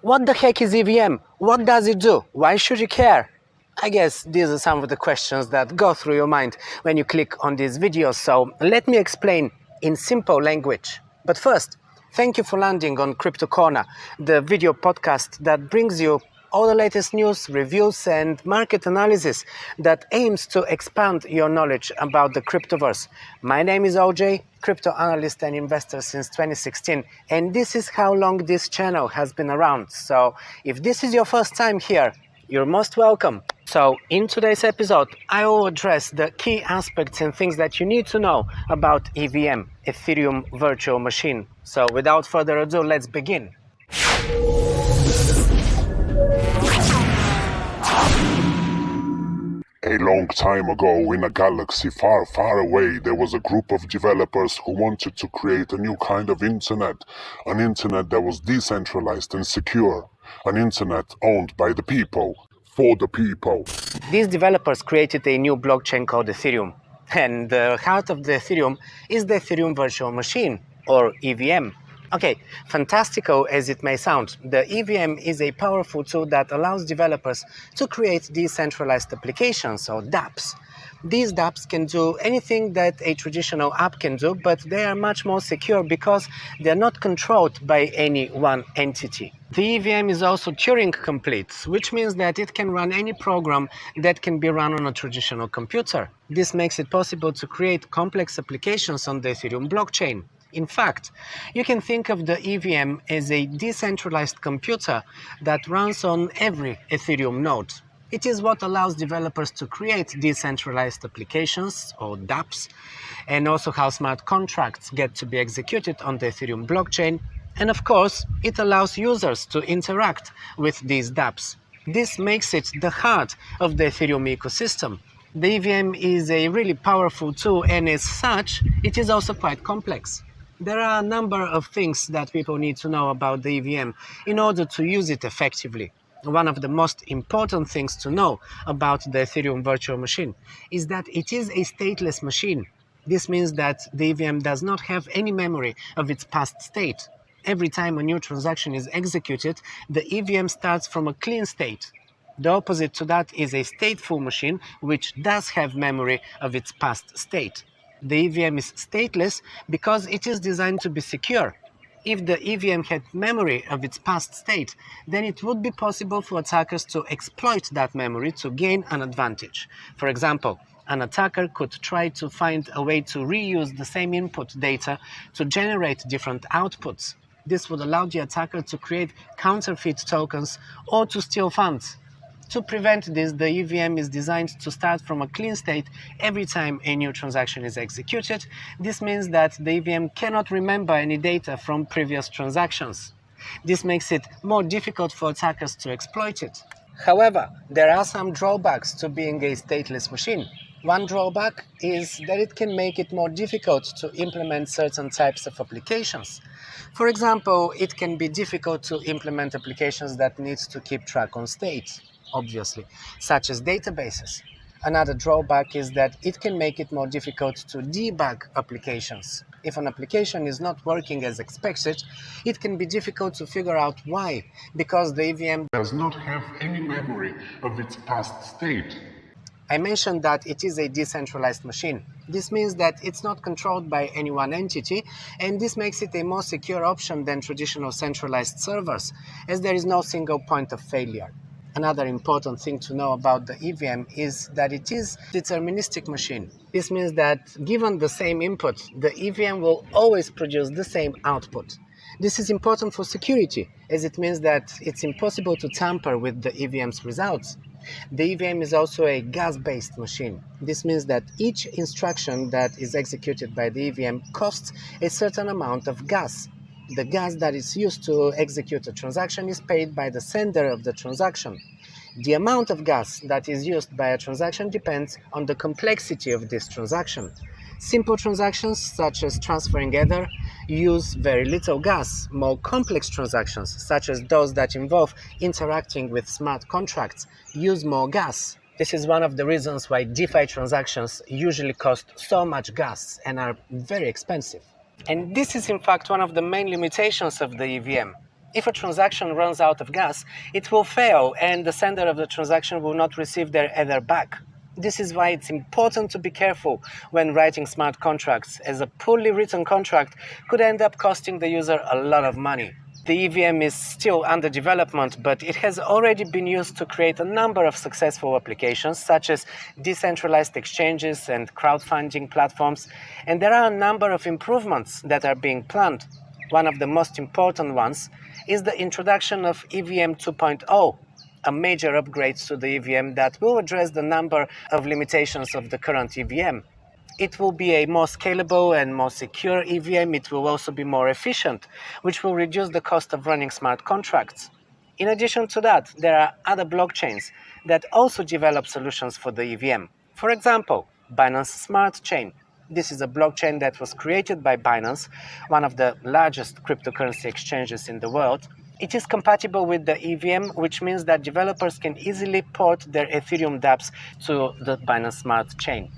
What the heck is EVM? What does it do? Why should you care? I guess these are some of the questions that go through your mind when you click on this video, so let me explain in simple language. But first, thank you for landing on Crypto Corner, the video podcast that brings you all the latest news, reviews and market analysis that aims to expand your knowledge about the cryptoverse. My name is OJ, crypto analyst and investor since 2016, and this is how long this channel has been around. So if this is your first time here, you're most welcome. So in today's episode, I will address the key aspects and things that you need to know about EVM, Ethereum Virtual Machine. So without further ado, let's begin. A long time ago, in a galaxy far, far away, there was a group of developers who wanted to create a new kind of internet. An internet that was decentralized and secure. An internet owned by the people, for the people. These developers created a new blockchain called Ethereum. And the heart of the Ethereum is the Ethereum Virtual Machine, or EVM. Okay, fantastical as it may sound, the EVM is a powerful tool that allows developers to create decentralized applications, or dApps. These dApps can do anything that a traditional app can do, but they are much more secure because they are not controlled by any one entity. The EVM is also Turing complete, which means that it can run any program that can be run on a traditional computer. This makes it possible to create complex applications on the Ethereum blockchain. In fact, you can think of the EVM as a decentralized computer that runs on every Ethereum node. It is what allows developers to create decentralized applications, or dApps, and also how smart contracts get to be executed on the Ethereum blockchain. And of course, it allows users to interact with these dApps. This makes it the heart of the Ethereum ecosystem. The EVM is a really powerful tool, and as such, it is also quite complex. There are a number of things that people need to know about the EVM in order to use it effectively. One of the most important things to know about the Ethereum Virtual Machine is that it is a stateless machine. This means that the EVM does not have any memory of its past state. Every time a new transaction is executed, the EVM starts from a clean state. The opposite to that is a stateful machine, which does have memory of its past state. The EVM is stateless because it is designed to be secure. If the EVM had memory of its past state, then it would be possible for attackers to exploit that memory to gain an advantage. For example, an attacker could try to find a way to reuse the same input data to generate different outputs. This would allow the attacker to create counterfeit tokens or to steal funds. To prevent this, the EVM is designed to start from a clean state every time a new transaction is executed. This means that the EVM cannot remember any data from previous transactions. This makes it more difficult for attackers to exploit it. However, there are some drawbacks to being a stateless machine. One drawback is that it can make it more difficult to implement certain types of applications. For example, it can be difficult to implement applications that need to keep track on state, obviously, such as databases. Another drawback is that it can make it more difficult to debug applications. If an application is not working as expected, it can be difficult to figure out why, because the EVM Does not have any memory of its past state. I mentioned that it is a decentralized machine. This means that it's not controlled by any one entity, and this makes it a more secure option than traditional centralized servers, as there is no single point of failure. Another important thing to know about the EVM is that it is a deterministic machine. This means that given the same input, the EVM will always produce the same output. This is important for security, as it means that it's impossible to tamper with the EVM's results. The EVM is also a gas-based machine. This means that each instruction that is executed by the EVM costs a certain amount of gas. The gas that is used to execute a transaction is paid by the sender of the transaction. The amount of gas that is used by a transaction depends on the complexity of this transaction. Simple transactions, such as transferring Ether, use very little gas. More complex transactions, such as those that involve interacting with smart contracts, use more gas. This is one of the reasons why DeFi transactions usually cost so much gas and are very expensive. And this is in fact one of the main limitations of the EVM. If a transaction runs out of gas, it will fail and the sender of the transaction will not receive their Ether back. This is why it's important to be careful when writing smart contracts, as a poorly written contract could end up costing the user a lot of money. The EVM is still under development, but it has already been used to create a number of successful applications, such as decentralized exchanges and crowdfunding platforms, and there are a number of improvements that are being planned. One of the most important ones is the introduction of EVM 2.0, a major upgrade to the EVM that will address the number of limitations of the current EVM. It will be a more scalable and more secure EVM. It will also be more efficient, which will reduce the cost of running smart contracts. In addition to that, there are other blockchains that also develop solutions for the EVM. For example, Binance Smart Chain. This is a blockchain that was created by Binance, one of the largest cryptocurrency exchanges in the world. It is compatible with the EVM, which means that developers can easily port their Ethereum dApps to the Binance Smart Chain.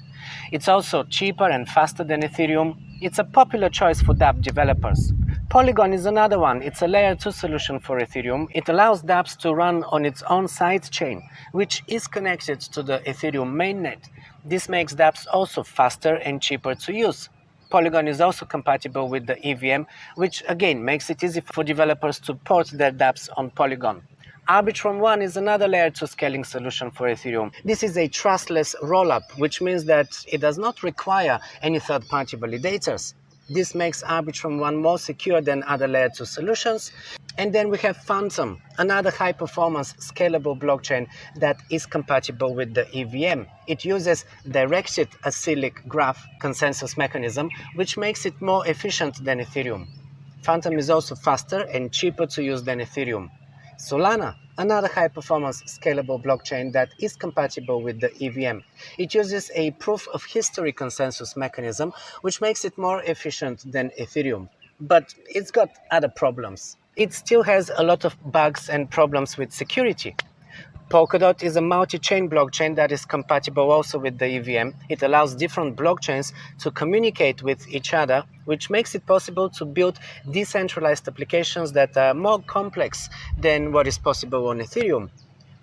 It's also cheaper and faster than Ethereum. It's a popular choice for dApp developers. Polygon is another one. It's a layer 2 solution for Ethereum. It allows dApps to run on its own side chain, which is connected to the Ethereum mainnet. This makes dApps also faster and cheaper to use. Polygon is also compatible with the EVM, which again makes it easy for developers to port their dApps on Polygon. Arbitrum One is another layer 2 scaling solution for Ethereum. This is a trustless rollup, which means that it does not require any third-party validators. This makes Arbitrum One more secure than other layer 2 solutions. And then we have Phantom, another high-performance scalable blockchain that is compatible with the EVM. It uses directed acyclic graph consensus mechanism, which makes it more efficient than Ethereum. Phantom is also faster and cheaper to use than Ethereum. Solana, another high-performance scalable blockchain that is compatible with the EVM. It uses a proof-of-history consensus mechanism, which makes it more efficient than Ethereum. But it's got other problems. It still has a lot of bugs and problems with security. Polkadot is a multi-chain blockchain that is compatible also with the EVM. It allows different blockchains to communicate with each other, which makes it possible to build decentralized applications that are more complex than what is possible on Ethereum.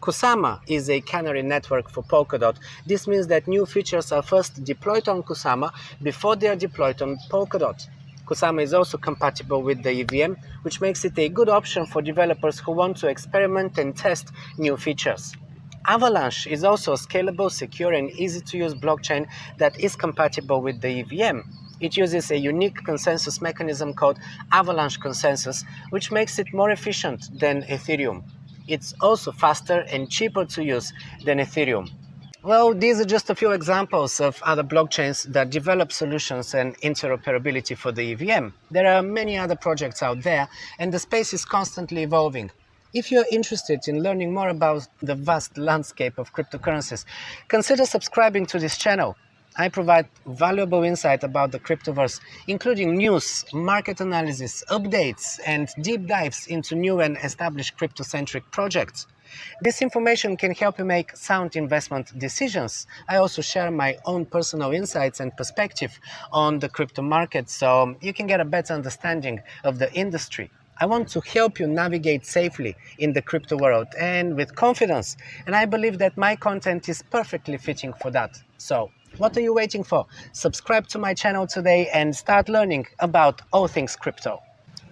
Kusama is a canary network for Polkadot. This means that new features are first deployed on Kusama before they are deployed on Polkadot. Kusama is also compatible with the EVM, which makes it a good option for developers who want to experiment and test new features. Avalanche is also a scalable, secure, and easy-to-use blockchain that is compatible with the EVM. It uses a unique consensus mechanism called Avalanche Consensus, which makes it more efficient than Ethereum. It's also faster and cheaper to use than Ethereum. Well, these are just a few examples of other blockchains that develop solutions and interoperability for the EVM. There are many other projects out there, and the space is constantly evolving. If you're interested in learning more about the vast landscape of cryptocurrencies, consider subscribing to this channel. I provide valuable insight about the cryptoverse, including news, market analysis, updates, and deep dives into new and established crypto-centric projects. This information can help you make sound investment decisions. I also share my own personal insights and perspective on the crypto market, so you can get a better understanding of the industry. I want to help you navigate safely in the crypto world and with confidence, and I believe that my content is perfectly fitting for that. So, what are you waiting for? Subscribe to my channel today and start learning about all things crypto.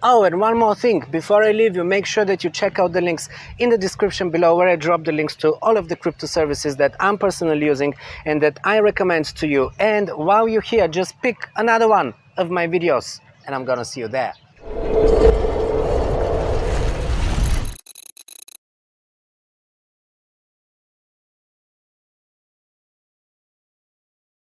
Oh, and one more thing, before I leave you, make sure that you check out the links in the description below, where I drop the links to all of the crypto services that I'm personally using and that I recommend to you. And while you're here, just pick another one of my videos and I'm gonna see you there.